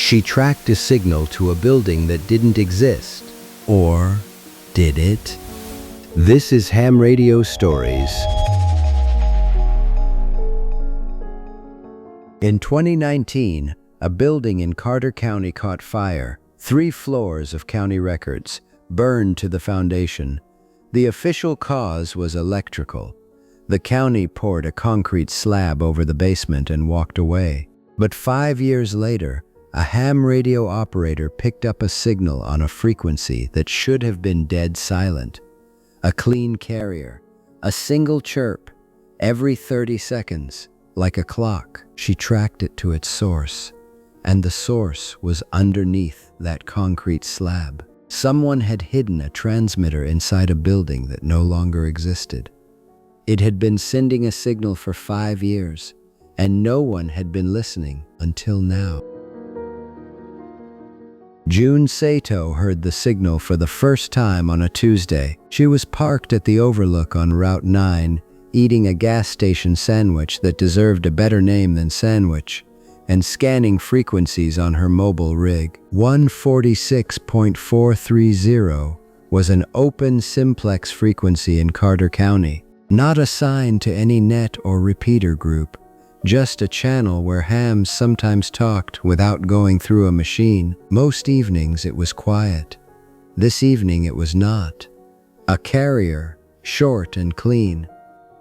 She tracked a signal to a building that didn't exist. Or did it? This is Ham Radio Stories. In 2019, a building in Carter County caught fire. 3 floors of county records burned to the foundation. The official cause was electrical. The county poured a concrete slab over the basement and walked away. But 5 years later, a ham radio operator picked up a signal on a frequency that should have been dead silent. A clean carrier, a single chirp, every 30 seconds, like a clock. She tracked it to its source, and the source was underneath that concrete slab. Someone had hidden a transmitter inside a building that no longer existed. It had been sending a signal for 5 years, and no one had been listening until now. June Sato heard the signal for the first time on a Tuesday. She was parked at the overlook on Route 9, eating a gas station sandwich that deserved a better name than sandwich, and scanning frequencies on her mobile rig. 146.430 was an open simplex frequency in Carter County, not assigned to any net or repeater group, just a channel where hams sometimes talked without going through a machine. Most evenings it was quiet. This evening it was not. A carrier, short and clean.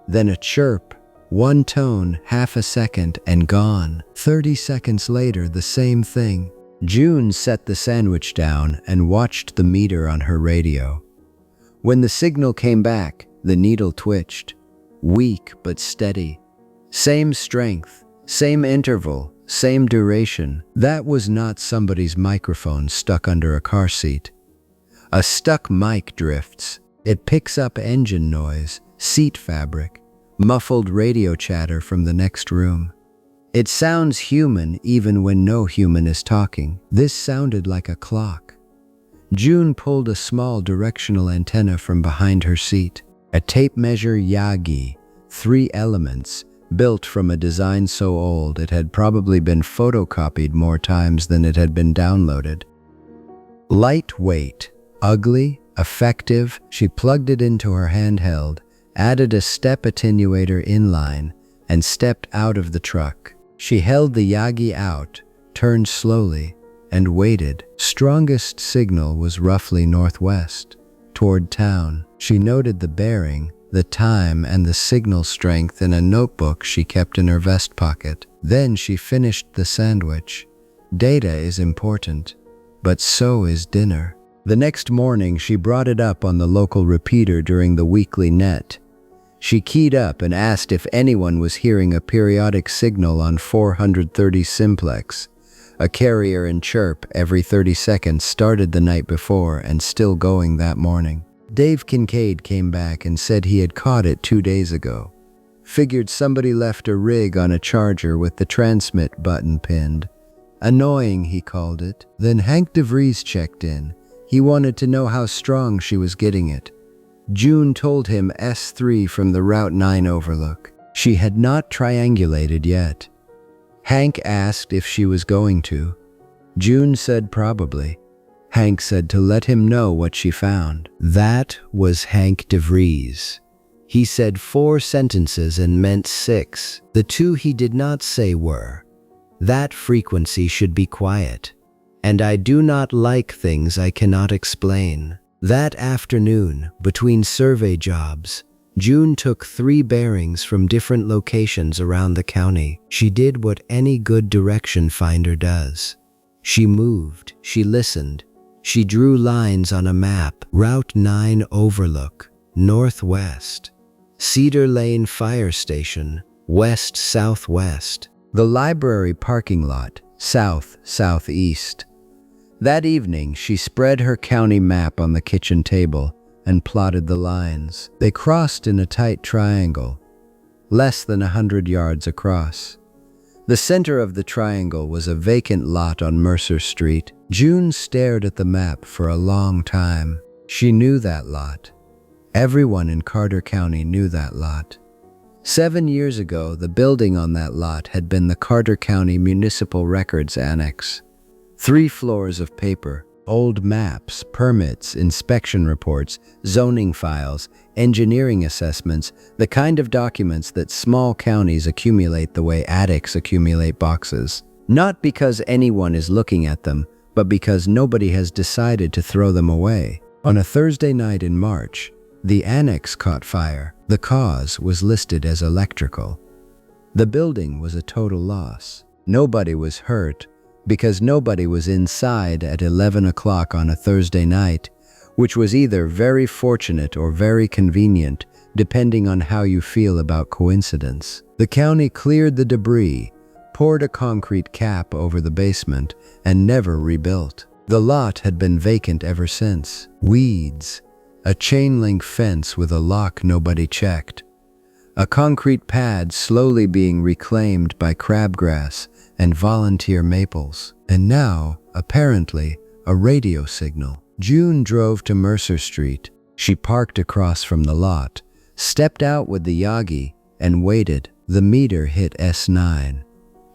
Then a chirp, one tone, half a second, and gone. 30 seconds later, the same thing. June set the sandwich down and watched the meter on her radio. When the signal came back, the needle twitched. Weak but steady. Same strength, same interval, same duration. That was not somebody's microphone stuck under a car seat. A stuck mic drifts. It picks up engine noise, seat fabric, muffled radio chatter from the next room. It sounds human even when no human is talking. This sounded like a clock. June pulled a small directional antenna from behind her seat. A tape measure Yagi, 3 elements, built from a design so old it had probably been photocopied more times than it had been downloaded. Lightweight, ugly, effective. She plugged it into her handheld, added a step attenuator inline, and stepped out of the truck. She held the Yagi out, turned slowly, and waited. Strongest signal was roughly northwest, toward town. She noted the bearing, the time, and the signal strength in a notebook she kept in her vest pocket. Then she finished the sandwich. Data is important, but so is dinner. The next morning, she brought it up on the local repeater during the weekly net. She keyed up and asked if anyone was hearing a periodic signal on 430 simplex. A carrier and chirp every 30 seconds started the night before and still going that morning. Dave Kincaid came back and said he had caught it 2 days ago. Figured somebody left a rig on a charger with the transmit button pinned. Annoying, he called it. Then Hank DeVries checked in. He wanted to know how strong she was getting it. June told him S3 from the Route 9 overlook. She had not triangulated yet. Hank asked if she was going to. June said probably. Hank said to let him know what she found. That was Hank DeVries. He said 4 sentences and meant 6. The 2 he did not say were, "That frequency should be quiet, and I do not like things I cannot explain." That afternoon, between survey jobs, June took 3 bearings from different locations around the county. She did what any good direction finder does. She moved, she listened, she drew lines on a map. Route 9 overlook, northwest. Cedar Lane Fire Station, west-southwest. The library parking lot, south-southeast. That evening, she spread her county map on the kitchen table and plotted the lines. They crossed in a tight triangle, less than 100 yards across. The center of the triangle was a vacant lot on Mercer Street. June stared at the map for a long time. She knew that lot. Everyone in Carter County knew that lot. 7 years ago, the building on that lot had been the Carter County Municipal Records Annex. 3 floors of paper, old maps, permits, inspection reports, zoning files, engineering assessments, the kind of documents that small counties accumulate the way attics accumulate boxes. Not because anyone is looking at them, but because nobody has decided to throw them away. On a Thursday night in March, the annex caught fire. The cause was listed as electrical. The building was a total loss. Nobody was hurt because nobody was inside at 11 o'clock on a Thursday night, which was either very fortunate or very convenient, depending on how you feel about coincidence. The county cleared the debris, poured a concrete cap over the basement, and never rebuilt. The lot had been vacant ever since. Weeds, a chain-link fence with a lock nobody checked, a concrete pad slowly being reclaimed by crabgrass and volunteer maples, and now, apparently, a radio signal. June drove to Mercer Street. She parked across from the lot, stepped out with the Yagi, and waited. The meter hit S9.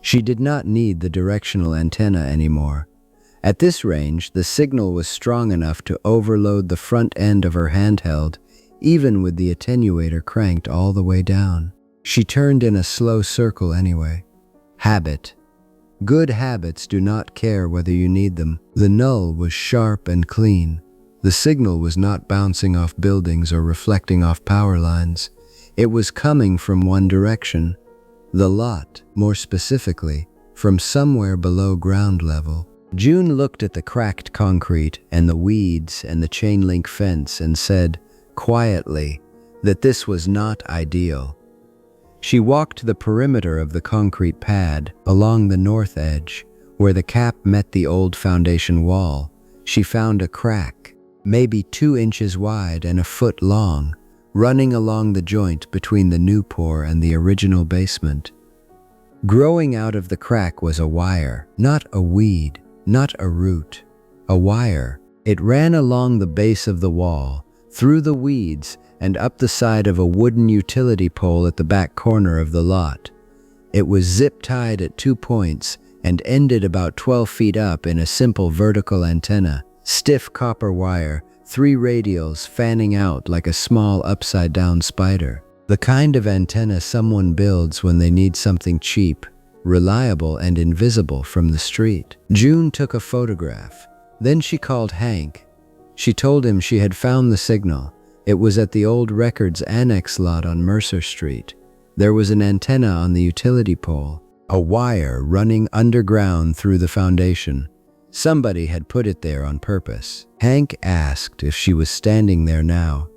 She did not need the directional antenna anymore. At this range, the signal was strong enough to overload the front end of her handheld, even with the attenuator cranked all the way down. She turned in a slow circle anyway. Habit. Good habits do not care whether you need them. The null was sharp and clean. The signal was not bouncing off buildings or reflecting off power lines. It was coming from one direction. The lot, more specifically, from somewhere below ground level. June looked at the cracked concrete and the weeds and the chain-link fence and said, quietly, that this was not ideal. She walked the perimeter of the concrete pad along the north edge, where the cap met the old foundation wall. She found a crack, maybe 2 inches wide and a foot long, running along the joint between the new pour and the original basement. Growing out of the crack was a wire, not a weed, not a root. A wire. It ran along the base of the wall, through the weeds, and up the side of a wooden utility pole at the back corner of the lot. It was zip-tied at 2 points and ended about 12 feet up in a simple vertical antenna. Stiff copper wire, 3 radials fanning out like a small upside-down spider. The kind of antenna someone builds when they need something cheap, reliable, and invisible from the street. June took a photograph. Then she called Hank. She told him she had found the signal. It was at the old Records Annex lot on Mercer Street. There was an antenna on the utility pole, a wire running underground through the foundation. Somebody had put it there on purpose. Hank asked if she was standing there now.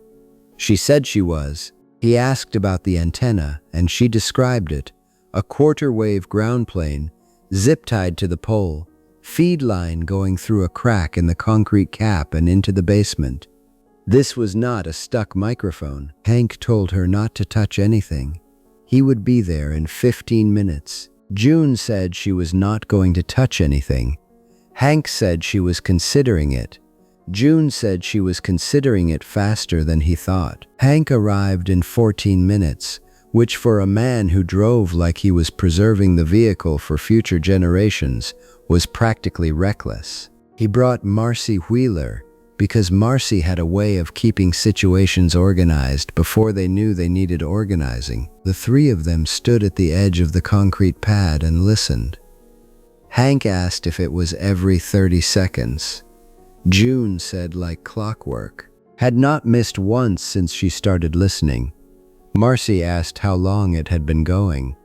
She said she was. He asked about the antenna, and she described it. A quarter-wave ground plane, zip-tied to the pole, feed line going through a crack in the concrete cap and into the basement. This was not a stuck microphone. Hank told her not to touch anything. He would be there in 15 minutes. June said she was not going to touch anything. Hank said she was considering it. June said she was considering it faster than he thought. Hank arrived in 14 minutes, which for a man who drove like he was preserving the vehicle for future generations was practically reckless. He brought Marcy Wheeler because Marcy had a way of keeping situations organized before they knew they needed organizing. The 3 of them stood at the edge of the concrete pad and listened. Hank asked if it was every 30 seconds. June said like clockwork. Had not missed once since she started listening. Marcy asked how long it had been going.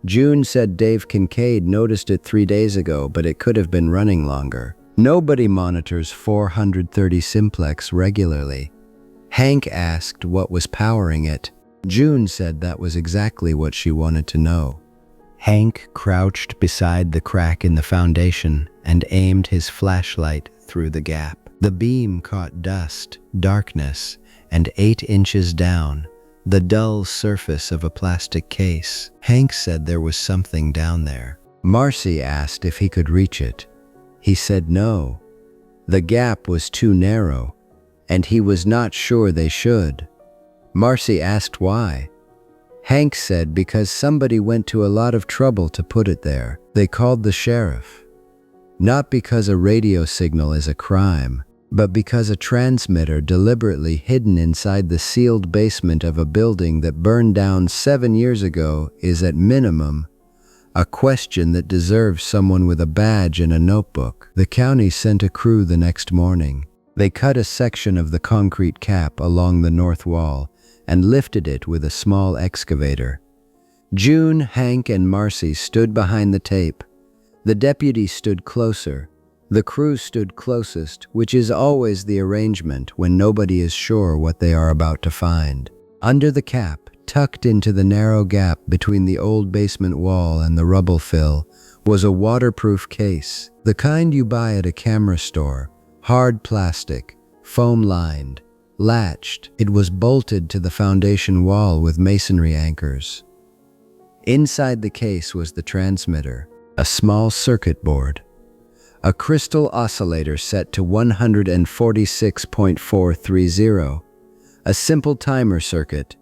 June said Dave Kincaid noticed it 3 days ago, but it could have been running longer. Nobody monitors 430 simplex regularly. Hank asked what was powering it. June said that was exactly what she wanted to know. Hank crouched beside the crack in the foundation and aimed his flashlight through the gap. The beam caught dust, darkness, and 8 inches down, the dull surface of a plastic case. Hank said there was something down there. Marcy asked if he could reach it. He said no. The gap was too narrow, and he was not sure they should. Marcy asked why. Hank said because somebody went to a lot of trouble to put it there. They called the sheriff. Not because a radio signal is a crime, but because a transmitter deliberately hidden inside the sealed basement of a building that burned down 7 years ago is at minimum a question that deserves someone with a badge and a notebook. The county sent a crew the next morning. They cut a section of the concrete cap along the north wall and lifted it with a small excavator. June, Hank, and Marcy stood behind the tape. The deputy stood closer. The crew stood closest, which is always the arrangement when nobody is sure what they are about to find. Under the cap, tucked into the narrow gap between the old basement wall and the rubble fill, was a waterproof case, the kind you buy at a camera store, hard plastic, foam-lined, latched. It was bolted to the foundation wall with masonry anchors. Inside the case was the transmitter, a small circuit board, a crystal oscillator set to 146.430, a simple timer circuit,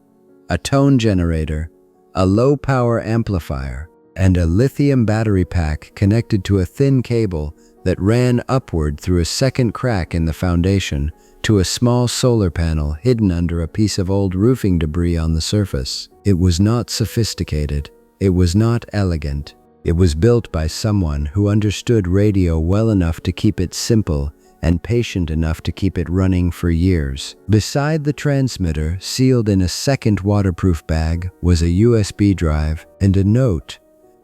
a tone generator, a low-power amplifier, and a lithium battery pack connected to a thin cable that ran upward through a second crack in the foundation to a small solar panel hidden under a piece of old roofing debris on the surface. It was not sophisticated. It was not elegant. It was built by someone who understood radio well enough to keep it simple and patient enough to keep it running for years. Beside the transmitter, sealed in a second waterproof bag, was a USB drive and a note.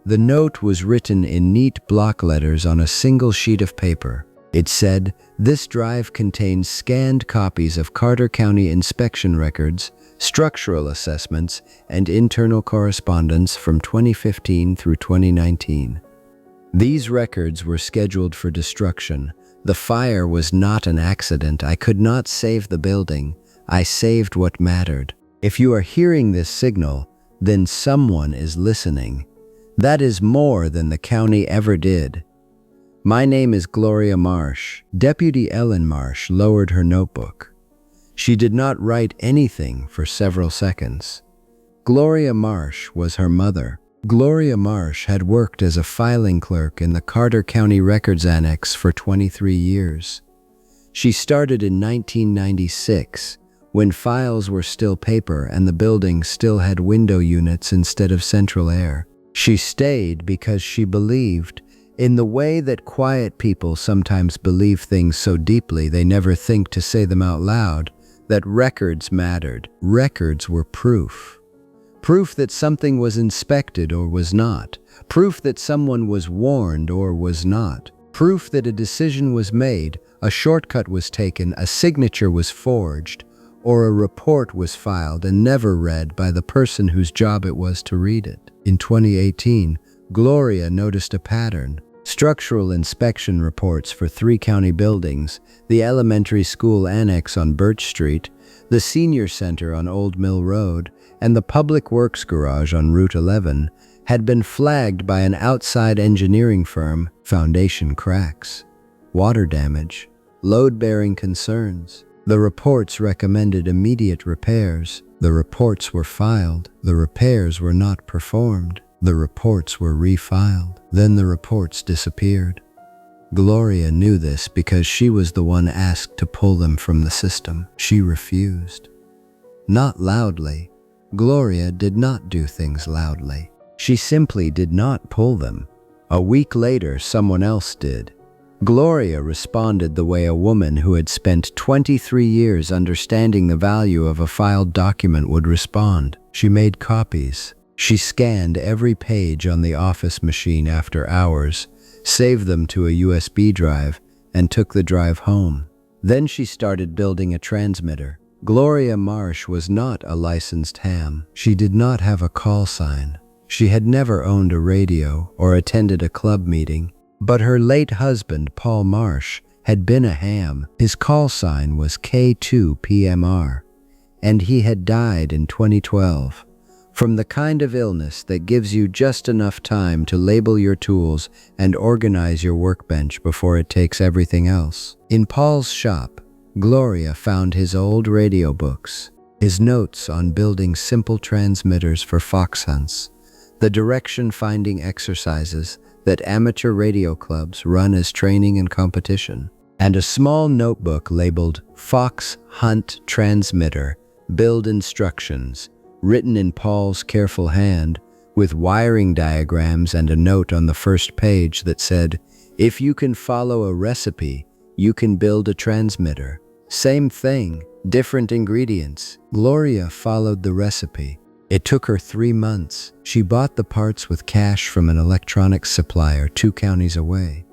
The note was written in neat block letters on a single sheet of paper. It said, "This drive contains scanned copies of Carter County inspection records, structural assessments, and internal correspondence from 2015 through 2019. These records were scheduled for destruction. The fire was not an accident. I could not save the building. I saved what mattered. If you are hearing this signal, then someone is listening. That is more than the county ever did. My name is Gloria Marsh." Deputy Ellen Marsh lowered her notebook. She did not write anything for several seconds. Gloria Marsh was her mother. Gloria Marsh had worked as a filing clerk in the Carter County Records Annex for 23 years. She started in 1996, when files were still paper and the building still had window units instead of central air. She stayed because she believed, in the way that quiet people sometimes believe things so deeply they never think to say them out loud, that records mattered. Records were proof. Proof that something was inspected or was not. Proof that someone was warned or was not. Proof that a decision was made, a shortcut was taken, a signature was forged, or a report was filed and never read by the person whose job it was to read it. In 2018, Gloria noticed a pattern. Structural inspection reports for 3 county buildings, the elementary school annex on Birch Street, the senior center on Old Mill Road, and the public works garage on Route 11, had been flagged by an outside engineering firm. Foundation cracks, water damage, load-bearing concerns. The reports recommended immediate repairs. The reports were filed. The repairs were not performed. The reports were refiled. Then the reports disappeared. Gloria knew this because she was the one asked to pull them from the system. She refused. Not loudly. Gloria did not do things loudly. She simply did not pull them. A week later, someone else did. Gloria responded the way a woman who had spent 23 years understanding the value of a filed document would respond. She made copies. She scanned every page on the office machine after hours, saved them to a USB drive, and took the drive home. Then she started building a transmitter. Gloria Marsh was not a licensed ham. She did not have a call sign. She had never owned a radio or attended a club meeting. But her late husband, Paul Marsh, had been a ham. His call sign was K2PMR, and he had died in 2012. From the kind of illness that gives you just enough time to label your tools and organize your workbench before it takes everything else. In Paul's shop, Gloria found his old radio books, his notes on building simple transmitters for fox hunts, the direction-finding exercises that amateur radio clubs run as training and competition, and a small notebook labeled Fox Hunt Transmitter, Build Instructions, written in Paul's careful hand, with wiring diagrams and a note on the first page that said, "If you can follow a recipe, you can build a transmitter." Same thing, different ingredients. Gloria followed the recipe. It took her 3 months. She bought the parts with cash from an electronics supplier 2 counties away.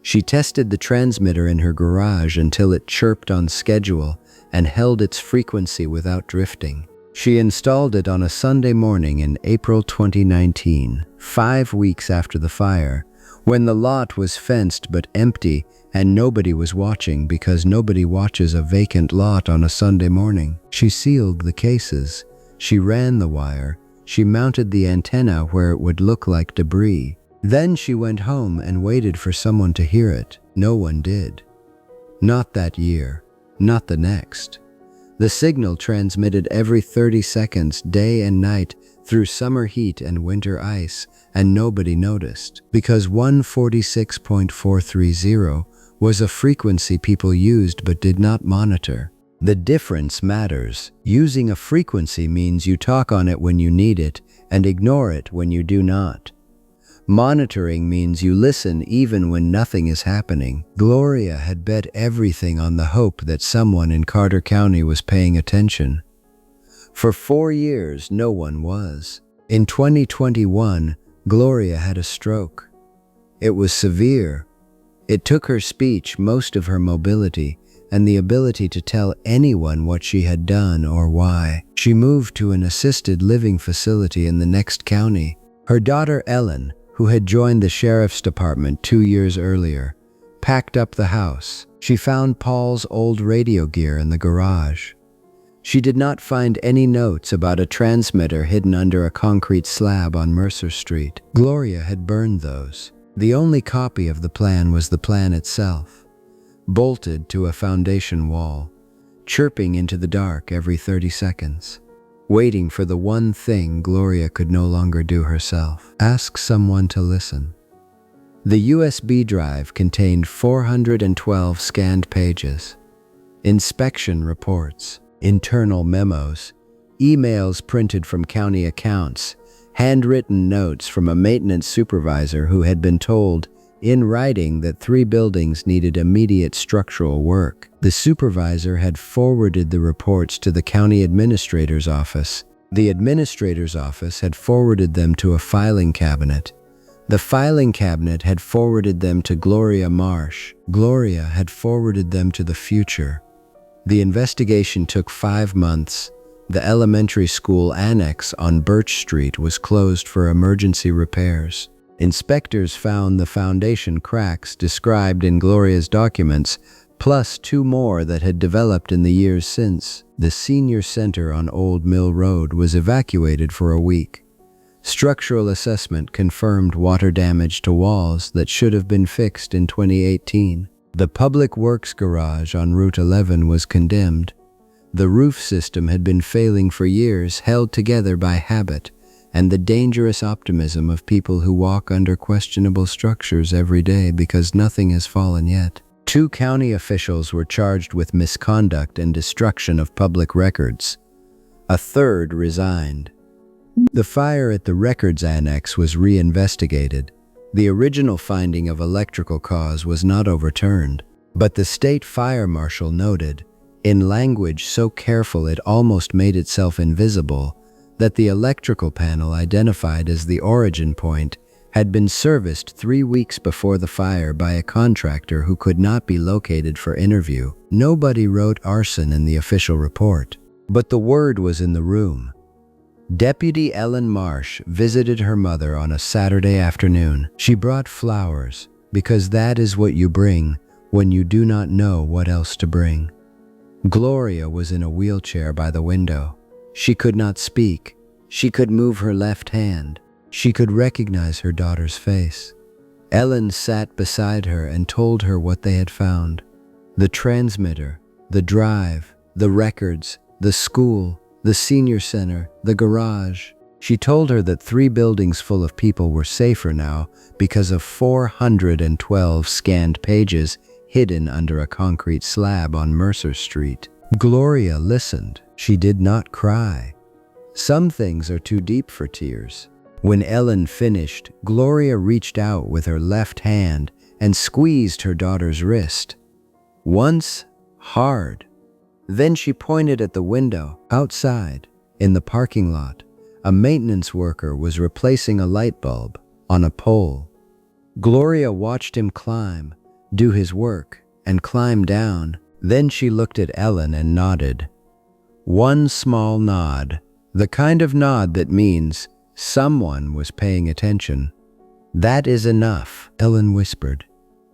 She tested the transmitter in her garage until it chirped on schedule and held its frequency without drifting. She installed it on a Sunday morning in April 2019, 5 weeks after the fire, when the lot was fenced but empty and nobody was watching, because nobody watches a vacant lot on a Sunday morning. She sealed the cases. She ran the wire. She mounted the antenna where it would look like debris. Then she went home and waited for someone to hear it. No one did. Not that year. Not the next. The signal transmitted every 30 seconds, day and night, through summer heat and winter ice, and nobody noticed, because 146.430 was a frequency people used but did not monitor. The difference matters. Using a frequency means you talk on it when you need it and ignore it when you do not. Monitoring means you listen even when nothing is happening. Gloria had bet everything on the hope that someone in Carter County was paying attention. For 4 years, no one was. In 2021, Gloria had a stroke. It was severe. It took her speech, most of her mobility, and the ability to tell anyone what she had done or why. She moved to an assisted living facility in the next county. Her daughter Ellen, who had joined the sheriff's department 2 years earlier, packed up the house. She found Paul's old radio gear in the garage. She did not find any notes about a transmitter hidden under a concrete slab on Mercer Street. Gloria had burned those. The only copy of the plan was the plan itself, bolted to a foundation wall, chirping into the dark every 30 seconds, waiting for the one thing Gloria could no longer do herself: ask someone to listen. The USB drive contained 412 scanned pages, inspection reports, internal memos, emails printed from county accounts, handwritten notes from a maintenance supervisor who had been told in writing that 3 buildings needed immediate structural work. The supervisor had forwarded the reports to the county administrator's office. The administrator's office had forwarded them to a filing cabinet. The filing cabinet had forwarded them to Gloria Marsh. Gloria had forwarded them to the future. The investigation took 5 months. The elementary school annex on Birch Street was closed for emergency repairs. Inspectors found the foundation cracks described in Gloria's documents, plus 2 more that had developed in the years since. The senior center on Old Mill Road was evacuated for a week. Structural assessment confirmed water damage to walls that should have been fixed in 2018. The public works garage on Route 11 was condemned. The roof system had been failing for years, held together by habit and the dangerous optimism of people who walk under questionable structures every day because nothing has fallen yet. 2 county officials were charged with misconduct and destruction of public records. A 3rd resigned. The fire at the records annex was reinvestigated. The original finding of electrical cause was not overturned, but the state fire marshal noted, in language so careful it almost made itself invisible, that the electrical panel identified as the origin point had been serviced 3 weeks before the fire by a contractor who could not be located for interview. Nobody wrote arson in the official report, but the word was in the room. Deputy Ellen Marsh visited her mother on a Saturday afternoon. She brought flowers, because that is what you bring when you do not know what else to bring. Gloria was in a wheelchair by the window. She could not speak. She could move her left hand. She could recognize her daughter's face. Ellen sat beside her and told her what they had found. The transmitter, the drive, the records, the school, the senior center, the garage. She told her that 3 buildings full of people were safer now because of 412 scanned pages hidden under a concrete slab on Mercer Street. Gloria listened. She did not cry. Some things are too deep for tears. When Ellen finished, Gloria reached out with her left hand and squeezed her daughter's wrist. Once, hard. Then she pointed at the window. Outside, in the parking lot, a maintenance worker was replacing a light bulb on a pole. Gloria watched him climb, do his work, and climb down. Then she looked at Ellen and nodded. One small nod, the kind of nod that means someone was paying attention. "That is enough," Ellen whispered.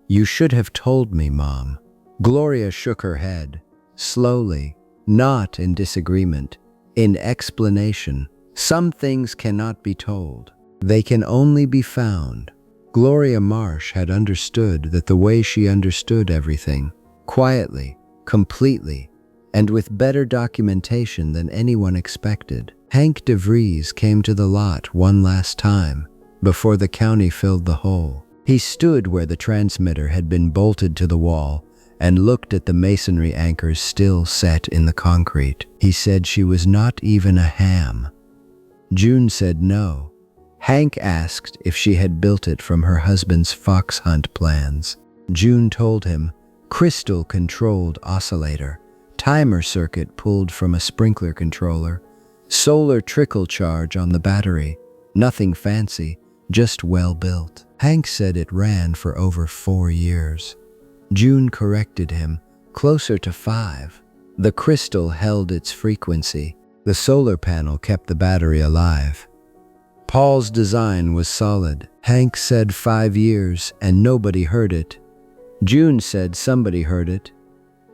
"You should have told me, Mom." Gloria shook her head, slowly, not in disagreement, in explanation. Some things cannot be told. They can only be found. Gloria Marsh had understood that the way she understood everything, quietly, completely, and with better documentation than anyone expected. Hank DeVries came to the lot one last time, before the county filled the hole. He stood where the transmitter had been bolted to the wall and looked at the masonry anchors still set in the concrete. He said she was not even a ham. June said no. Hank asked if she had built it from her husband's fox hunt plans. June told him, crystal-controlled oscillator, timer circuit pulled from a sprinkler controller, solar trickle charge on the battery, nothing fancy, just well-built. Hank said it ran for over 4 years. June corrected him, closer to 5. The crystal held its frequency. The solar panel kept the battery alive. Paul's design was solid. Hank said 5 years, and nobody heard it. June said somebody heard it.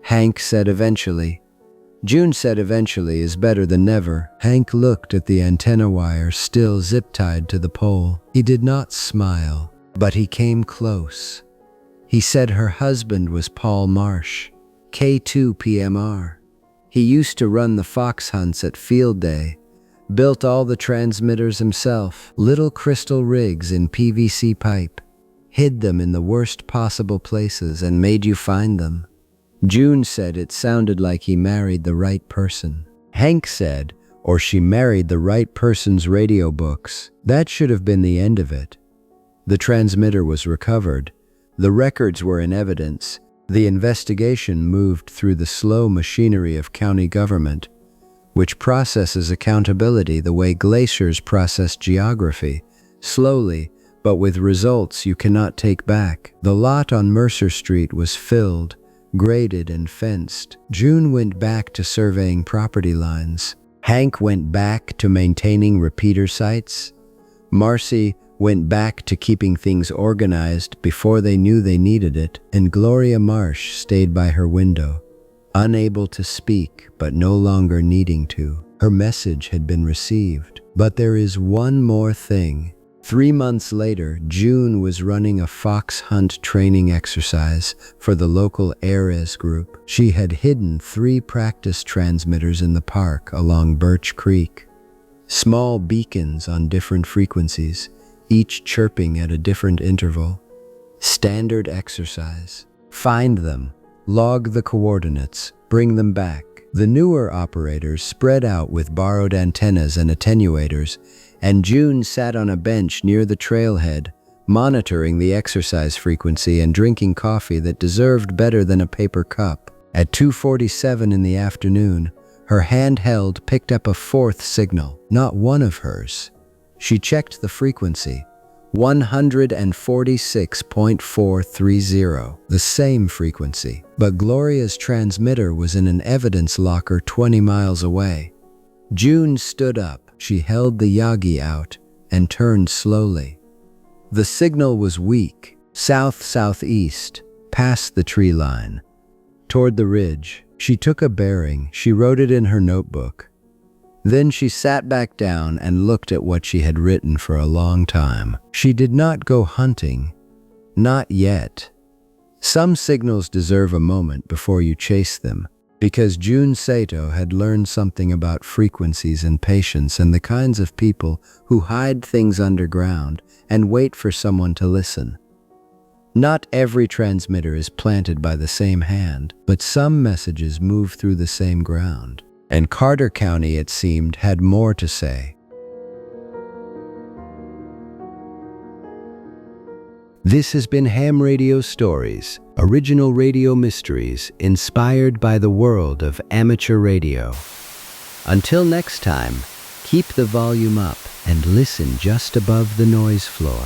Hank said eventually. June said eventually is better than never. Hank looked at the antenna wire still zip-tied to the pole. He did not smile, but he came close. He said her husband was Paul Marsh, K2PMR. He used to run the fox hunts at Field Day, built all the transmitters himself, little crystal rigs in PVC pipe, hid them in the worst possible places and made you find them. June said it sounded like he married the right person. Hank said, or she married the right person's radio books. That should have been the end of it. The transmitter was recovered. The records were in evidence. The investigation moved through the slow machinery of county government, which processes accountability the way glaciers process geography, slowly, but with results you cannot take back. The lot on Mercer Street was filled, graded, and fenced. June went back to surveying property lines. Hank went back to maintaining repeater sites. Marcy went back to keeping things organized before they knew they needed it, and Gloria Marsh stayed by her window, unable to speak but no longer needing to. Her message had been received. But there is one more thing. 3 months later, June was running a fox hunt training exercise for the local Ares group. She had hidden 3 practice transmitters in the park along Birch Creek. Small beacons on different frequencies, each chirping at a different interval. Standard exercise. Find them, log the coordinates, bring them back. The newer operators spread out with borrowed antennas and attenuators, and June sat on a bench near the trailhead, monitoring the exercise frequency and drinking coffee that deserved better than a paper cup. At 2:47 in the afternoon, her handheld picked up a 4th signal, not one of hers. She checked the frequency, 146.430, the same frequency. But Gloria's transmitter was in an evidence locker 20 miles away. June stood up. She held the Yagi out and turned slowly. The signal was weak, south-southeast, past the tree line, toward the ridge. She took a bearing. She wrote it in her notebook. Then she sat back down and looked at what she had written for a long time. She did not go hunting. Not yet. Some signals deserve a moment before you chase them. Because Jun Sato had learned something about frequencies and patience and the kinds of people who hide things underground and wait for someone to listen. Not every transmitter is planted by the same hand, but some messages move through the same ground. And Carter County, it seemed, had more to say. This has been Ham Radio Stories, original radio mysteries inspired by the world of amateur radio. Until next time, keep the volume up and listen just above the noise floor.